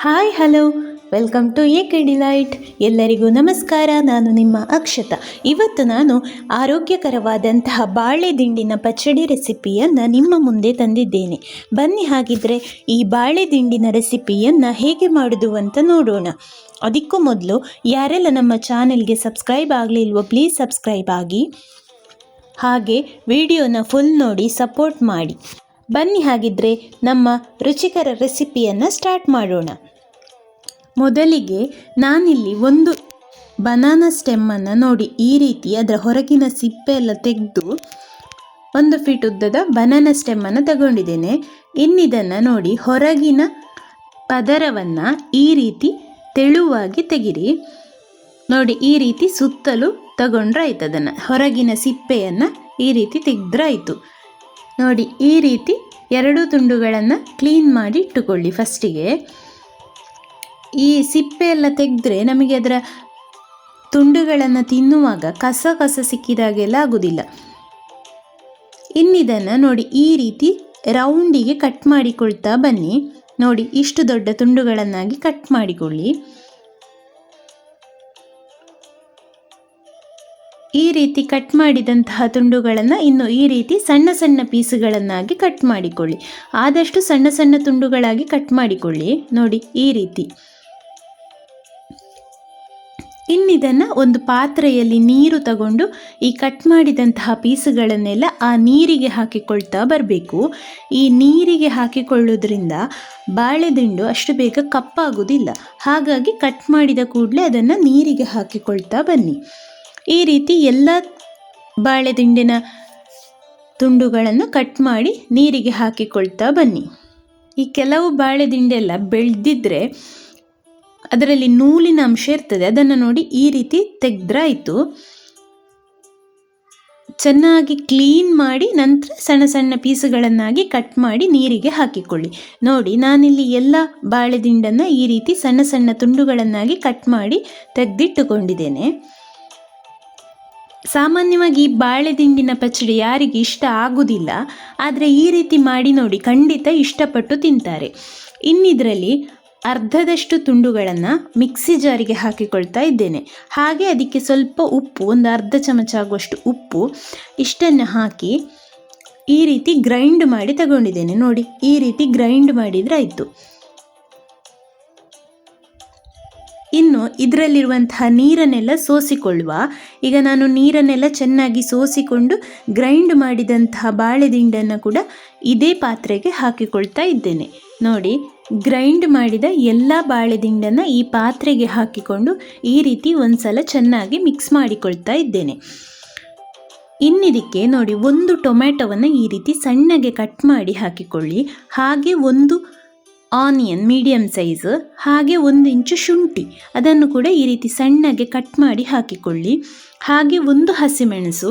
Hi hello welcome to AK Delight. ಎಲ್ಲರಿಗೂ ನಮಸ್ಕಾರ. ನಾನು ನಿಮ್ಮ ಅಕ್ಷತಾ. ಇವತ್ತು ನಾನು ಆರೋಗ್ಯಕರವಾದಂತಹ ಬಾಳೆ ದಿಂಡಿನ ಪಚ್ಚಡಿ ರೆಸಿಪಿಯನ್ನು ನಿಮ್ಮ ಮುಂದೆ ತಂದಿದ್ದೇನೆ. ಬನ್ನಿ ಹಾಗಿದ್ರೆ ಈ ಬಾಳೆ ದಿಂಡಿನ ರೆಸಿಪಿಯನ್ನು ಹೇಗೆ ಮಾಡೋದು ಅಂತ ನೋಡೋಣ. ಅದಕ್ಕೂ ಮೊದಲು ಯಾರೆಲ್ಲ ನಮ್ಮ ಚಾನೆಲ್ಗೆ ಸಬ್ಸ್ಕ್ರೈಬ್ ಆಗಲಿಲ್ವೋ ಪ್ಲೀಸ್ ಸಬ್ಸ್ಕ್ರೈಬ್ ಆಗಿ, ಹಾಗೆ ವಿಡಿಯೋನ ಫುಲ್ ನೋಡಿ ಸಪೋರ್ಟ್ ಮಾಡಿ. ಬನ್ನಿ ಹಾಗಿದ್ರೆ ನಮ್ಮ ರುಚಿಕರ ರೆಸಿಪಿಯನ್ನು ಸ್ಟಾರ್ಟ್ ಮಾಡೋಣ. ಮೊದಲಿಗೆ ನಾನಿಲ್ಲಿ ಒಂದು ಬನಾನಾ ಸ್ಟೆಮ್ಮನ್ನು ನೋಡಿ ಈ ರೀತಿ ಅದರ ಹೊರಗಿನ ಸಿಪ್ಪೆ ಎಲ್ಲ ತೆಗೆದು 1 ಫೀಟ್ ಉದ್ದದ ಬನಾನಾ ಸ್ಟೆಮ್ಮನ್ನು ತಗೊಂಡಿದ್ದೇನೆ. ಇನ್ನಿದನ್ನು ನೋಡಿ ಹೊರಗಿನ ಪದರವನ್ನು ಈ ರೀತಿ ತೆಳುವಾಗಿ ತೆಗಿರಿ. ನೋಡಿ ಈ ರೀತಿ ಸುತ್ತಲೂ ತಗೊಂಡ್ರೆ ಆಯ್ತು. ಅದನ್ನು ಹೊರಗಿನ ಸಿಪ್ಪೆಯನ್ನು ಈ ರೀತಿ ತೆಗೆದ್ರಾಯ್ತು. ನೋಡಿ ಈ ರೀತಿ 2 ತುಂಡುಗಳನ್ನು ಕ್ಲೀನ್ ಮಾಡಿ ಇಟ್ಟುಕೊಳ್ಳಿ. ಫಸ್ಟಿಗೆ ಈ ಸಿಪ್ಪೆ ಎಲ್ಲ ತೆಗೆದ್ರೆ ನಮಗೆ ಅದರ ತುಂಡುಗಳನ್ನು ತಿನ್ನುವಾಗ ಕಸ ಸಿಕ್ಕಿದಾಗೆಲ್ಲ ಆಗೋದಿಲ್ಲ. ಇನ್ನಿದನ್ನು ನೋಡಿ ಈ ರೀತಿ ರೌಂಡಿಗೆ ಕಟ್ ಮಾಡಿಕೊಳ್ತಾ ಬನ್ನಿ. ನೋಡಿ ಇಷ್ಟು ದೊಡ್ಡ ತುಂಡುಗಳನ್ನಾಗಿ ಕಟ್ ಮಾಡಿಕೊಳ್ಳಿ. ಈ ರೀತಿ ಕಟ್ ಮಾಡಿದಂತಹ ತುಂಡುಗಳನ್ನು ಇನ್ನು ಈ ರೀತಿ ಸಣ್ಣ ಸಣ್ಣ ಪೀಸುಗಳನ್ನಾಗಿ ಕಟ್ ಮಾಡಿಕೊಳ್ಳಿ. ಆದಷ್ಟು ಸಣ್ಣ ಸಣ್ಣ ತುಂಡುಗಳಾಗಿ ಕಟ್ ಮಾಡಿಕೊಳ್ಳಿ. ನೋಡಿ ಈ ರೀತಿ. ಇನ್ನಿದನ್ನು ಒಂದು ಪಾತ್ರೆಯಲ್ಲಿ ನೀರು ತಗೊಂಡು ಈ ಕಟ್ ಮಾಡಿದಂತಹ ಪೀಸುಗಳನ್ನೆಲ್ಲ ಆ ನೀರಿಗೆ ಹಾಕಿಕೊಳ್ತಾ ಬರಬೇಕು. ಈ ನೀರಿಗೆ ಹಾಕಿಕೊಳ್ಳೋದ್ರಿಂದ ಬಾಳೆದಿಂಡು ಅಷ್ಟು ಬೇಗ ಕಪ್ಪಾಗೋದಿಲ್ಲ. ಹಾಗಾಗಿ ಕಟ್ ಮಾಡಿದ ಕೂಡಲೇ ಅದನ್ನು ನೀರಿಗೆ ಹಾಕಿಕೊಳ್ತಾ ಬನ್ನಿ. ಈ ರೀತಿ ಎಲ್ಲ ಬಾಳೆದಿಂಡಿನ ತುಂಡುಗಳನ್ನು ಕಟ್ ಮಾಡಿ ನೀರಿಗೆ ಹಾಕಿಕೊಳ್ತಾ ಬನ್ನಿ. ಈ ಕೆಲವು ಬಾಳೆದಿಂಡೆಲ್ಲ ಬೆಳೆದಿದ್ರೆ ಅದರಲ್ಲಿ ನೂಲಿನ ಅಂಶ ಇರ್ತದೆ. ಅದನ್ನು ನೋಡಿ ಈ ರೀತಿ ತೆಗೆದ್ರಾಯ್ತು. ಚೆನ್ನಾಗಿ ಕ್ಲೀನ್ ಮಾಡಿ ನಂತರ ಸಣ್ಣ ಸಣ್ಣ ಪೀಸುಗಳನ್ನಾಗಿ ಕಟ್ ಮಾಡಿ ನೀರಿಗೆ ಹಾಕಿಕೊಳ್ಳಿ. ನೋಡಿ ನಾನಿಲ್ಲಿ ಎಲ್ಲ ಬಾಳೆದಿಂಡನ್ನು ಈ ರೀತಿ ಸಣ್ಣ ಸಣ್ಣ ತುಂಡುಗಳನ್ನಾಗಿ ಕಟ್ ಮಾಡಿ ತೆಗೆದಿಟ್ಟುಕೊಂಡಿದ್ದೇನೆ. ಸಾಮಾನ್ಯವಾಗಿ ಈ ಬಾಳೆದಿಂಡಿನ ಪಚ್ಚಡಿ ಯಾರಿಗೆ ಇಷ್ಟ ಆಗುವುದಿಲ್ಲ, ಆದರೆ ಈ ರೀತಿ ಮಾಡಿ ನೋಡಿ ಖಂಡಿತ ಇಷ್ಟಪಟ್ಟು ತಿಂತಾರೆ. ಇನ್ನಿದರಲ್ಲಿ ಅರ್ಧದಷ್ಟು ತುಂಡುಗಳನ್ನು ಮಿಕ್ಸಿ ಜಾರಿಗೆ ಹಾಕಿಕೊಳ್ತಾ ಇದ್ದೇನೆ. ಹಾಗೆ ಅದಕ್ಕೆ ಸ್ವಲ್ಪ ಉಪ್ಪು, ಒಂದು ಅರ್ಧ ಚಮಚ ಆಗುವಷ್ಟು ಉಪ್ಪು, ಇಷ್ಟನ್ನು ಹಾಕಿ ಈ ರೀತಿ ಗ್ರೈಂಡ್ ಮಾಡಿ ತಗೊಂಡಿದ್ದೇನೆ. ನೋಡಿ ಈ ರೀತಿ ಗ್ರೈಂಡ್ ಮಾಡಿದರೆ ಆಯಿತು. ಇನ್ನು ಇದರಲ್ಲಿರುವಂತಹ ನೀರನ್ನೆಲ್ಲ ಸೋಸಿಕೊಳ್ಳುವ. ಈಗ ನಾನು ನೀರನ್ನೆಲ್ಲ ಚೆನ್ನಾಗಿ ಸೋಸಿಕೊಂಡು ಗ್ರೈಂಡ್ ಮಾಡಿದಂತಹ ಬಾಳೆದಿಂಡನ್ನು ಕೂಡ ಇದೇ ಪಾತ್ರೆಗೆ ಹಾಕಿಕೊಳ್ತಾ ಇದ್ದೇನೆ. ನೋಡಿ ಗ್ರೈಂಡ್ ಮಾಡಿದ ಎಲ್ಲ ಬಾಳೆದಿಂಡನ್ನು ಈ ಪಾತ್ರೆಗೆ ಹಾಕಿಕೊಂಡು ಈ ರೀತಿ ಒಂದ್ಸಲ ಚೆನ್ನಾಗಿ ಮಿಕ್ಸ್ ಮಾಡಿಕೊಳ್ತಾ ಇದ್ದೇನೆ. ಇನ್ನಿದಕ್ಕೆ ನೋಡಿ 1 ಟೊಮ್ಯಾಟೊವನ್ನು ಈ ರೀತಿ ಸಣ್ಣಗೆ ಕಟ್ ಮಾಡಿ ಹಾಕಿಕೊಳ್ಳಿ. ಹಾಗೆ 1 ಆನಿಯನ್ ಮೀಡಿಯಮ್ ಸೈಜ್, ಹಾಗೆ 1 ಇಂಚು ಶುಂಠಿ ಅದನ್ನು ಕೂಡ ಈ ರೀತಿ ಸಣ್ಣಗೆ ಕಟ್ ಮಾಡಿ ಹಾಕಿಕೊಳ್ಳಿ. ಹಾಗೆ 1 ಹಸಿಮೆಣಸು,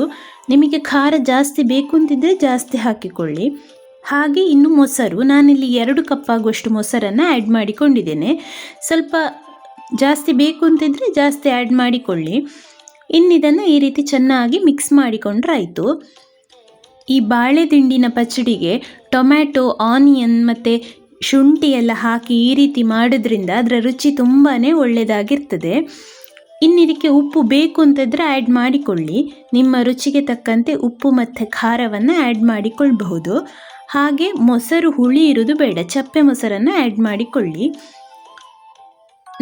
ನಿಮಗೆ ಖಾರ ಜಾಸ್ತಿ ಬೇಕು ಅಂತಿದ್ರೆ ಜಾಸ್ತಿ ಹಾಕಿಕೊಳ್ಳಿ. ಹಾಗೆ ಇನ್ನು ಮೊಸರು, ನಾನಿಲ್ಲಿ 2 ಕಪ್ ಆಗುವಷ್ಟು ಮೊಸರನ್ನು ಆ್ಯಡ್ ಮಾಡಿಕೊಂಡಿದ್ದೇನೆ. ಸ್ವಲ್ಪ ಜಾಸ್ತಿ ಬೇಕು ಅಂತಿದ್ರೆ ಜಾಸ್ತಿ ಆ್ಯಡ್ ಮಾಡಿಕೊಳ್ಳಿ. ಇನ್ನಿದನ್ನು ಈ ರೀತಿ ಚೆನ್ನಾಗಿ ಮಿಕ್ಸ್ ಮಾಡಿಕೊಂಡ್ರೆ ಆಯಿತು. ಈ ಬಾಳೆದಿಂಡಿನ ಪಚ್ಚಡಿಗೆ ಟೊಮ್ಯಾಟೊ, ಆನಿಯನ್ ಮತ್ತು ಶುಂಠಿ ಎಲ್ಲ ಹಾಕಿ ಈ ರೀತಿ ಮಾಡೋದ್ರಿಂದ ಅದರ ರುಚಿ ತುಂಬಾ ಒಳ್ಳೆಯದಾಗಿರ್ತದೆ. ಇನ್ನಿದಕ್ಕೆ ಉಪ್ಪು ಬೇಕು ಅಂತಿದ್ರೆ ಆ್ಯಡ್ ಮಾಡಿಕೊಳ್ಳಿ. ನಿಮ್ಮ ರುಚಿಗೆ ತಕ್ಕಂತೆ ಉಪ್ಪು ಮತ್ತು ಖಾರವನ್ನು ಆ್ಯಡ್ ಮಾಡಿಕೊಳ್ಬಹುದು. ಹಾಗೆ ಮೊಸರು ಹುಳಿ ಇರೋದು ಬೇಡ, ಚಪ್ಪೆ ಮೊಸರನ್ನು ಆ್ಯಡ್ ಮಾಡಿಕೊಳ್ಳಿ.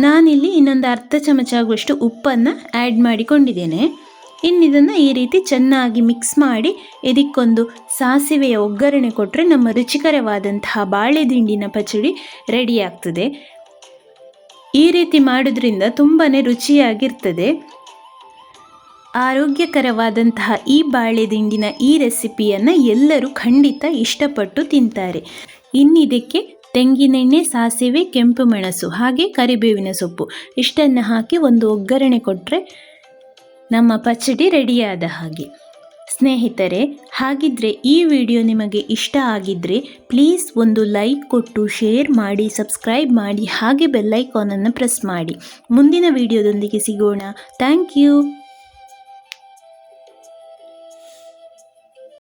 ನಾನಿಲ್ಲಿ ಇನ್ನೊಂದು ಅರ್ಧ ಚಮಚ ಆಗುವಷ್ಟು ಉಪ್ಪನ್ನು ಆ್ಯಡ್ ಮಾಡಿಕೊಂಡಿದ್ದೇನೆ. ಇನ್ನಿದನ್ನು ಈ ರೀತಿ ಚೆನ್ನಾಗಿ ಮಿಕ್ಸ್ ಮಾಡಿ ಇದಕ್ಕೊಂದು ಸಾಸಿವೆಯ ಒಗ್ಗರಣೆ ಕೊಟ್ಟರೆ ನಮ್ಮ ರುಚಿಕರವಾದಂತಹ ಬಾಳೆದಿಂಡಿನ ಪಚ್ಚಡಿ ರೆಡಿ ಆಗ್ತದೆ. ಈ ರೀತಿ ಮಾಡೋದ್ರಿಂದ ತುಂಬಾ ರುಚಿಯಾಗಿರ್ತದೆ. ಆರೋಗ್ಯಕರವಾದಂತಹ ಈ ಬಾಳೆದಿಂಡಿನ ಈ ರೆಸಿಪಿಯನ್ನು ಎಲ್ಲರೂ ಖಂಡಿತ ಇಷ್ಟಪಟ್ಟು ತಿಂತಾರೆ. ಇನ್ನಿದಕ್ಕೆ ತೆಂಗಿನೆಣ್ಣೆ, ಸಾಸಿವೆ, ಕೆಂಪು ಮೆಣಸು ಹಾಗೆ ಕರಿಬೇವಿನ ಸೊಪ್ಪು ಇಷ್ಟನ್ನು ಹಾಕಿ ಒಂದು ಒಗ್ಗರಣೆ ಕೊಟ್ಟರೆ ನಮ್ಮ ಪಚ್ಚಡಿ ರೆಡಿಯಾದ ಹಾಗೆ. ಸ್ನೇಹಿತರೆ, ಹಾಗಿದ್ರೆ ಈ ವಿಡಿಯೋ ನಿಮಗೆ ಇಷ್ಟ ಆಗಿದ್ದರೆ ಪ್ಲೀಸ್ ಒಂದು ಲೈಕ್ ಕೊಟ್ಟು ಶೇರ್ ಮಾಡಿ, ಸಬ್ಸ್ಕ್ರೈಬ್ ಮಾಡಿ, ಹಾಗೆ ಬೆಲ್ಲೈಕಾನನ್ನು ಪ್ರೆಸ್ ಮಾಡಿ. ಮುಂದಿನ ವಿಡಿಯೋದೊಂದಿಗೆ ಸಿಗೋಣ. Thank you.